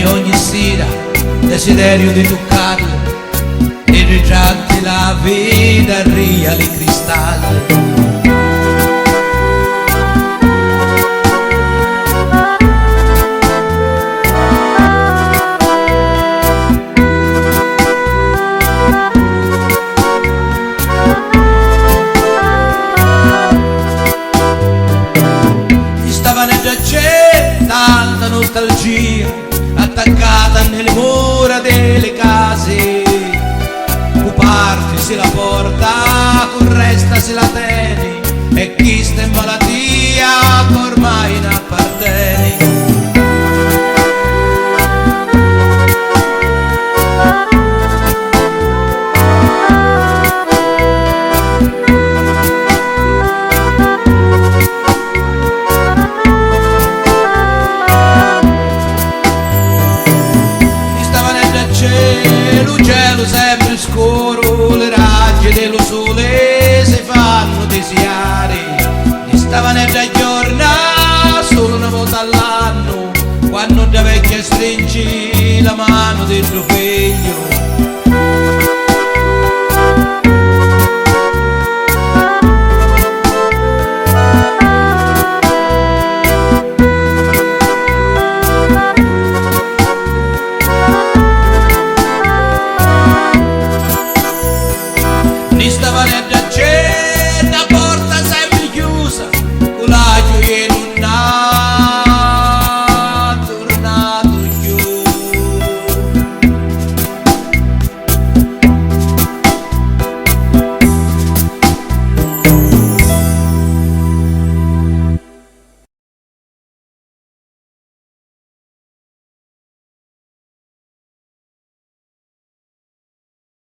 e ogni sera desiderio di toccarle e ritratti la vita reale cristalli. C'è tanta nostalgia attaccata nelle mura delle case. Tu parti se la porta, con resta se la tieni, e chi sta in malattia che ormai ne appartiene. Cielo sempre scuro, le raggi dello sole si fanno desiare. Gli stavanelli a giornare solo una volta all'anno, quando da vecchia stringi la mano del tuo figlio. Stava nel